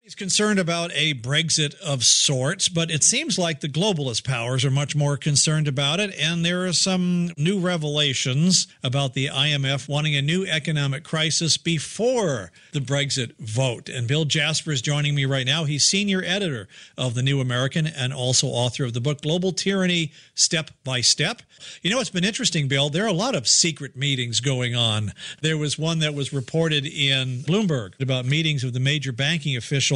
He's concerned about a Brexit of sorts, but it seems like the globalist powers are much more concerned about it. And there are some new revelations about the IMF wanting a new economic crisis before the Brexit vote. And Bill Jasper is joining me right now. He's senior editor of The New American and also author of the book Global Tyranny Step by Step. You know, it's been interesting, Bill. There are a lot of secret meetings going on. There was one that was reported in Bloomberg about meetings of the major banking officials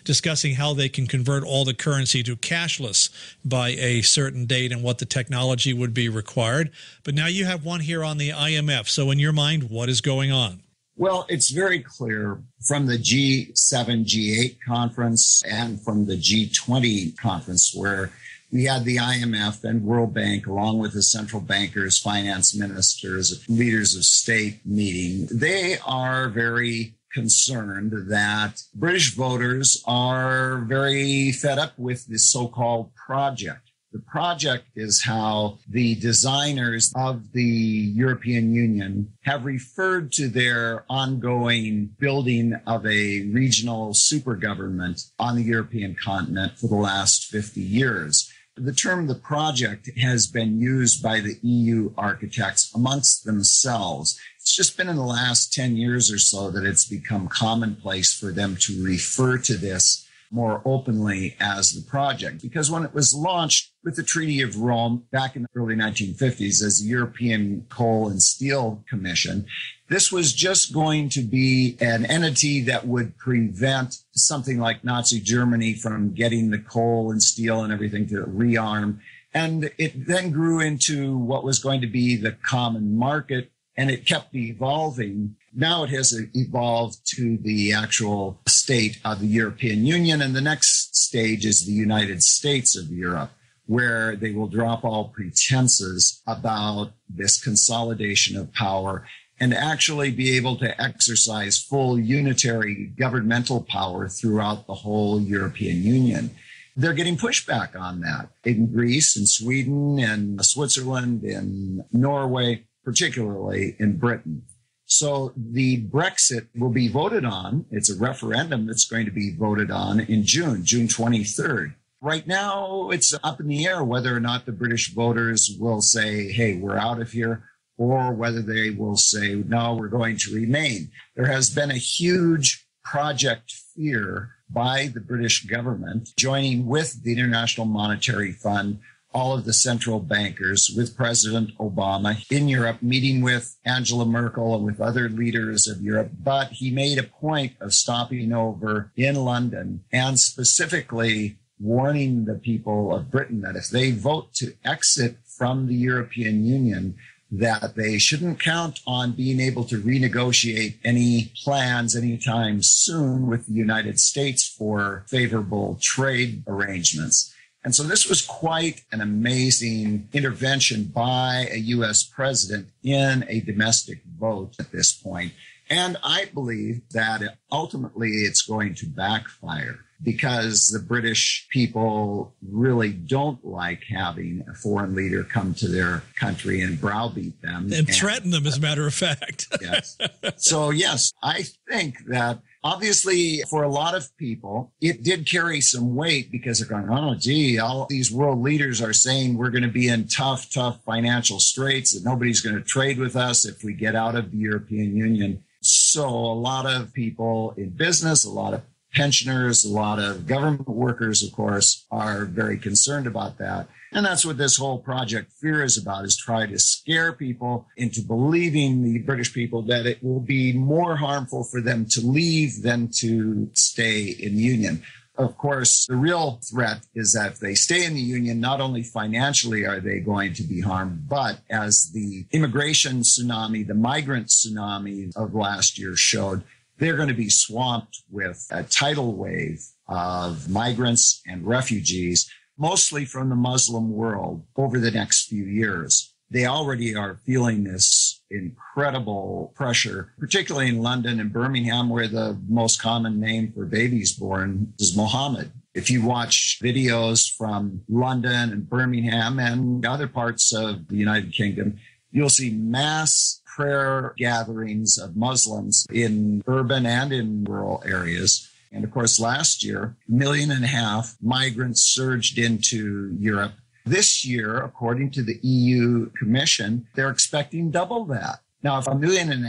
discussing how they can convert all the currency to cashless by a certain date and what the technology would be required. But now you have one here on the IMF. So in your mind, what is going on? Well, it's very clear from the G7, G8 conference and from the G20 conference where we had the IMF and World Bank, along with the central bankers, finance ministers, leaders of state meeting. They are very concerned that British voters are very fed up with this so-called project. The project is how the designers of the European Union have referred to their ongoing building of a regional supergovernment on the European continent for the last 50 years. The term the project has been used by the EU architects amongst themselves. It's just been in the last 10 years or so that it's become commonplace for them to refer to this more openly as the project. Because when it was launched with the Treaty of Rome back in the early 1950s as the European Coal and Steel Commission, this was just going to be an entity that would prevent something like Nazi Germany from getting the coal and steel and everything to rearm. And it then grew into what was going to be the common market, and it kept evolving. Now it has evolved to the actual state of the European Union, and the next stage is the United States of Europe, where they will drop all pretenses about this consolidation of power and actually be able to exercise full unitary governmental power throughout the whole European Union. They're getting pushback on that in Greece and Sweden and Switzerland and Norway, particularly in Britain. So the Brexit will be voted on. It's a referendum that's going to be voted on in June 23rd. Right now, it's up in the air whether or not the British voters will say, hey, we're out of here, or whether they will say, no, we're going to remain. There has been a huge project fear by the British government, joining with the International Monetary Fund, all of the central bankers, with President Obama in Europe, meeting with Angela Merkel and with other leaders of Europe. But he made a point of stopping over in London and specifically warning the people of Britain that if they vote to exit from the European Union, that they shouldn't count on being able to renegotiate any plans anytime soon with the United States for favorable trade arrangements. And so this was quite an amazing intervention by a U.S. president in a domestic vote at this point. And I believe that ultimately it's going to backfire because the British people really don't like having a foreign leader come to their country and browbeat them. And threaten them, as a matter of fact. Yes. So, yes, I think that obviously for a lot of people, it did carry some weight because they're going, oh, gee, all these world leaders are saying we're going to be in tough financial straits, that nobody's going to trade with us if we get out of the European Union. So a lot of people in business, a lot of pensioners, a lot of government workers, of course, are very concerned about that. And that's what this whole Project Fear is about, is try to scare people into believing, the British people, that it will be more harmful for them to leave than to stay in the Union. Of course, the real threat is that if they stay in the Union, not only financially are they going to be harmed, but as the immigration tsunami, the migrant tsunami of last year showed, they're going to be swamped with a tidal wave of migrants and refugees, mostly from the Muslim world, over the next few years. They already are feeling this incredible pressure, particularly in London and Birmingham, where the most common name for babies born is Mohammed. If you watch videos from London and Birmingham and other parts of the United Kingdom, you'll see mass prayer gatherings of Muslims in urban and in rural areas. And of course, last year, 1.5 million migrants surged into Europe. This year, according to the EU Commission, they're expecting double that. Now, if 1.5 million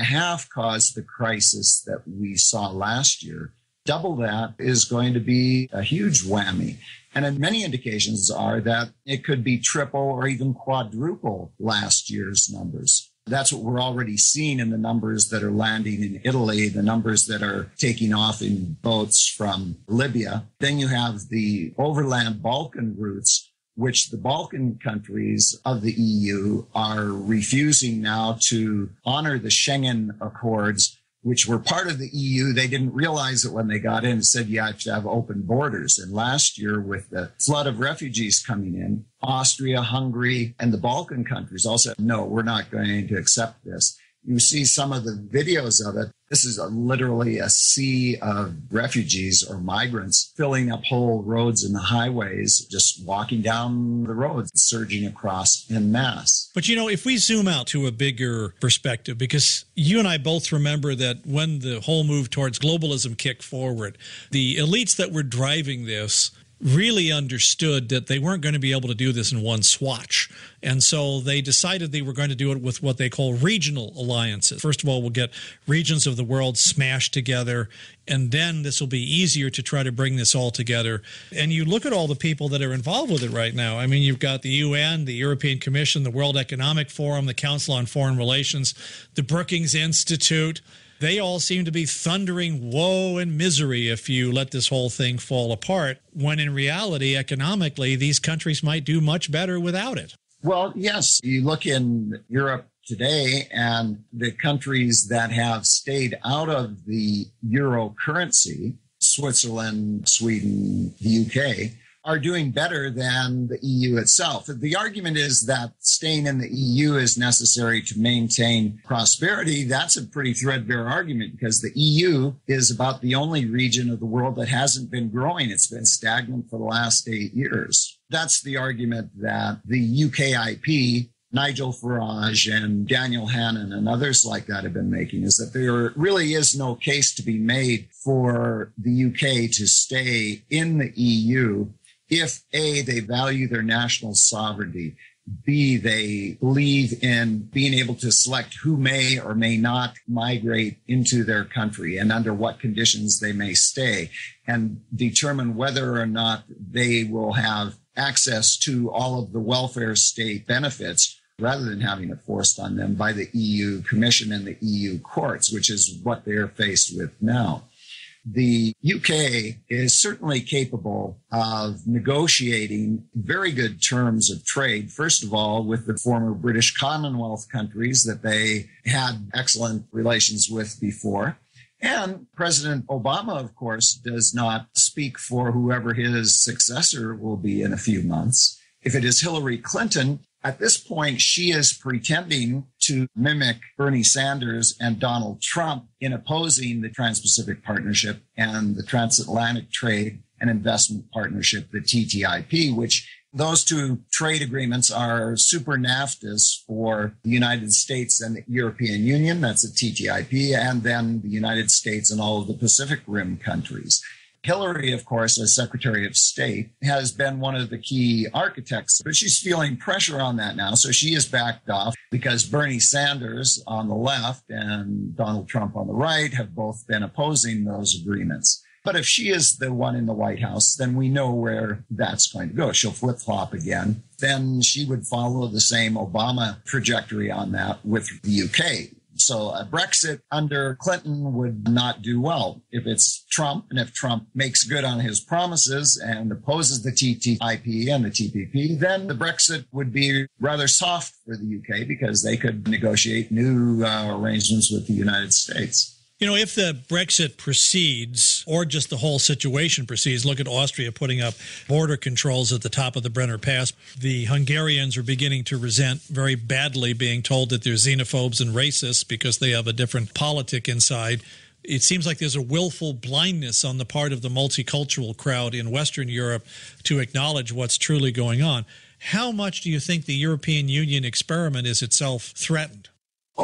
caused the crisis that we saw last year, double that is going to be a huge whammy. And many indications are that it could be triple or even quadruple last year's numbers. That's what we're already seeing in the numbers that are landing in Italy, the numbers that are taking off in boats from Libya. Then you have the overland Balkan routes, which the Balkan countries of the EU are refusing now to honor the Schengen Accords, which were part of the EU. They didn't realize it when they got in and said you have to have open borders. And last year, with the flood of refugees coming in, Austria, Hungary, and the Balkan countries all said, no, we're not going to accept this. You see some of the videos of it. This is literally a sea of refugees or migrants filling up whole roads and the highways, just walking down the roads, surging across en masse. But, if we zoom out to a bigger perspective, because you and I both remember that when the whole move towards globalism kicked forward, the elites that were driving this really understood that they weren't going to be able to do this in one swatch. And so they decided they were going to do it with what they call regional alliances. First of all, we'll get regions of the world smashed together, and then this will be easier to try to bring this all together. And you look at all the people that are involved with it right now. I mean, you've got the UN, the European Commission, the World Economic Forum, the Council on Foreign Relations, the Brookings Institute. They all seem to be thundering woe and misery if you let this whole thing fall apart, when in reality, economically, these countries might do much better without it. Well, yes. You look in Europe today, and the countries that have stayed out of the euro currency, Switzerland, Sweden, the UK, are doing better than the EU itself. The argument is that staying in the EU is necessary to maintain prosperity. That's a pretty threadbare argument, because the EU is about the only region of the world that hasn't been growing. It's been stagnant for the last 8 years. That's the argument that the UKIP, Nigel Farage and Daniel Hannan and others like that have been making, is that there really is no case to be made for the UK to stay in the EU if A, they value their national sovereignty, B, they believe in being able to select who may or may not migrate into their country and under what conditions they may stay, and determine whether or not they will have access to all of the welfare state benefits, rather than having it forced on them by the EU Commission and the EU courts, which is what they're faced with now. The UK is certainly capable of negotiating very good terms of trade, first of all, with the former British Commonwealth countries that they had excellent relations with before. And President Obama, of course, does not speak for whoever his successor will be in a few months. If it is Hillary Clinton, at this point, she is pretending to mimic Bernie Sanders and Donald Trump in opposing the Trans-Pacific Partnership and the Transatlantic Trade and Investment Partnership, the TTIP, which those two trade agreements are super NAFTAs for the United States and the European Union. That's a TTIP, and then the United States and all of the Pacific Rim countries. Hillary, of course, as Secretary of State, has been one of the key architects, but she's feeling pressure on that now. So she is backed off because Bernie Sanders on the left and Donald Trump on the right have both been opposing those agreements. But if she is the one in the White House, then we know where that's going to go. She'll flip-flop again. Then she would follow the same Obama trajectory on that with the UK. So a Brexit under Clinton would not do well. If it's Trump, and if Trump makes good on his promises and opposes the TTIP and the TPP, then the Brexit would be rather soft for the UK because they could negotiate new arrangements with the United States. If the Brexit proceeds, or just the whole situation proceeds, look at Austria putting up border controls at the top of the Brenner Pass. The Hungarians are beginning to resent very badly being told that they're xenophobes and racists because they have a different politic inside. It seems like there's a willful blindness on the part of the multicultural crowd in Western Europe to acknowledge what's truly going on. How much do you think the European Union experiment is itself threatened?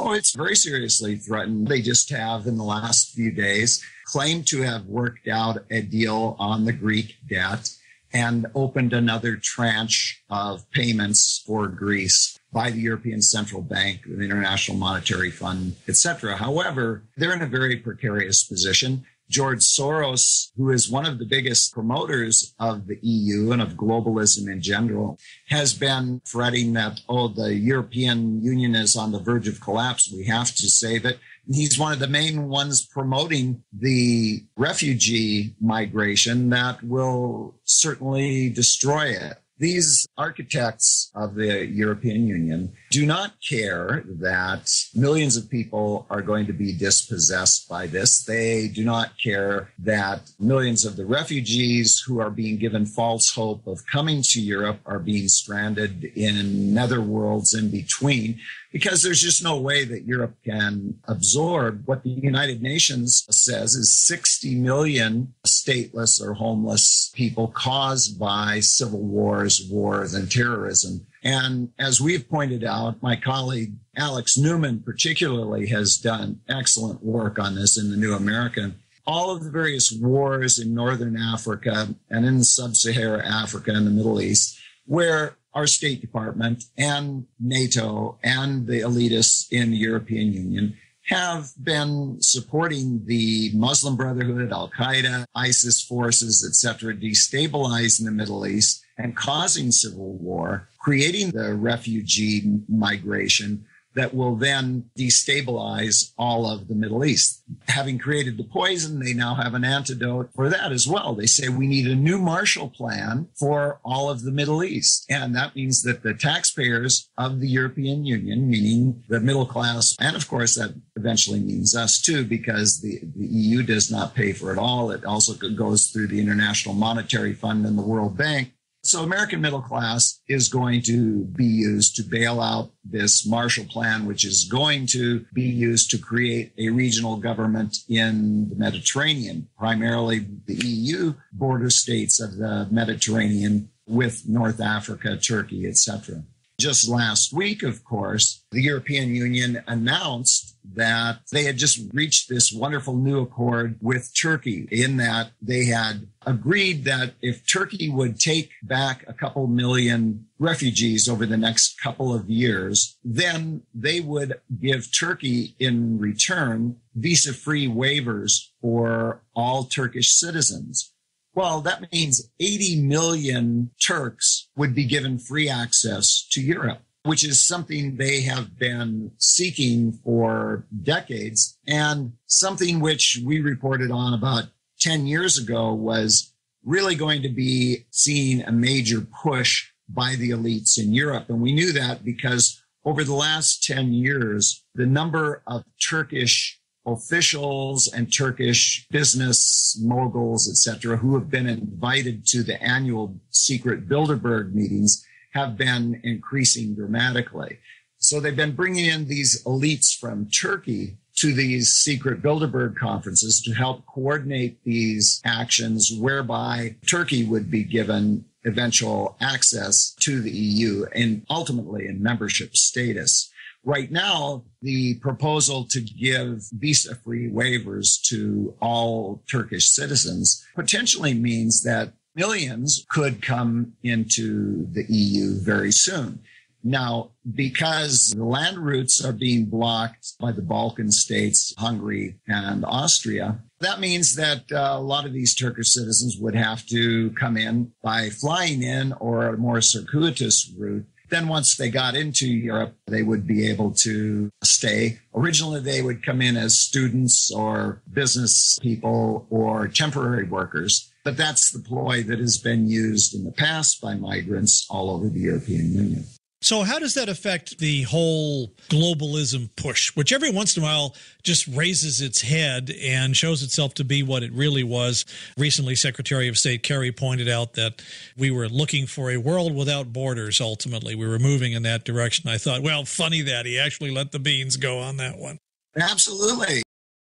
Oh, it's very seriously threatened. They just have, in the last few days, claimed to have worked out a deal on the Greek debt and opened another tranche of payments for Greece by the European Central Bank, the International Monetary Fund, etc. However, they're in a very precarious position. George Soros, who is one of the biggest promoters of the EU and of globalism in general, has been fretting that, the European Union is on the verge of collapse. We have to save it. He's one of the main ones promoting the refugee migration that will certainly destroy it. These architects of the European Union do not care that millions of people are going to be dispossessed by this. They do not care that millions of the refugees who are being given false hope of coming to Europe are being stranded in netherworlds in between, because there's just no way that Europe can absorb what the United Nations says is 60 million stateless or homeless people caused by civil wars, and terrorism. And as we've pointed out, my colleague Alex Newman particularly has done excellent work on this in the New American. All of the various wars in Northern Africa and in Sub-Saharan Africa and the Middle East, where our State Department and NATO and the elitists in the European Union have been supporting the Muslim Brotherhood, Al-Qaeda, ISIS forces, etc., destabilizing the Middle East and causing civil war, creating the refugee migration that will then destabilize all of the Middle East. Having created the poison, they now have an antidote for that as well. They say we need a new Marshall Plan for all of the Middle East. And that means that the taxpayers of the European Union, meaning the middle class, and of course that eventually means us too, because the EU does not pay for it all. It also goes through the International Monetary Fund and the World Bank. So American middle class is going to be used to bail out this Marshall Plan, which is going to be used to create a regional government in the Mediterranean, primarily the EU border states of the Mediterranean with North Africa, Turkey, etc. Just last week, of course, the European Union announced that they had just reached this wonderful new accord with Turkey, in that they had agreed that if Turkey would take back a couple million refugees over the next couple of years, then they would give Turkey in return visa-free waivers for all Turkish citizens. Well, that means 80 million Turks would be given free access to Europe, which is something they have been seeking for decades, and something which we reported on about 10 years ago was really going to be seeing a major push by the elites in Europe. And we knew that because over the last 10 years, the number of Turkish officials and Turkish business moguls, etc., who have been invited to the annual secret Bilderberg meetings have been increasing dramatically. So they've been bringing in these elites from Turkey to these secret Bilderberg conferences to help coordinate these actions, whereby Turkey would be given eventual access to the EU and ultimately in membership status. Right now, the proposal to give visa-free waivers to all Turkish citizens potentially means that millions could come into the EU very soon. Now, because the land routes are being blocked by the Balkan states, Hungary and Austria, that means that a lot of these Turkish citizens would have to come in by flying in or a more circuitous route. Then once they got into Europe, they would be able to stay. Originally, they would come in as students or business people or temporary workers. But that's the ploy that has been used in the past by migrants all over the European Union. So how does that affect the whole globalism push, which every once in a while just raises its head and shows itself to be what it really was? Recently, Secretary of State Kerry pointed out that we were looking for a world without borders, ultimately. We were moving in that direction. I thought, well, funny that he actually let the beans go on that one. Absolutely.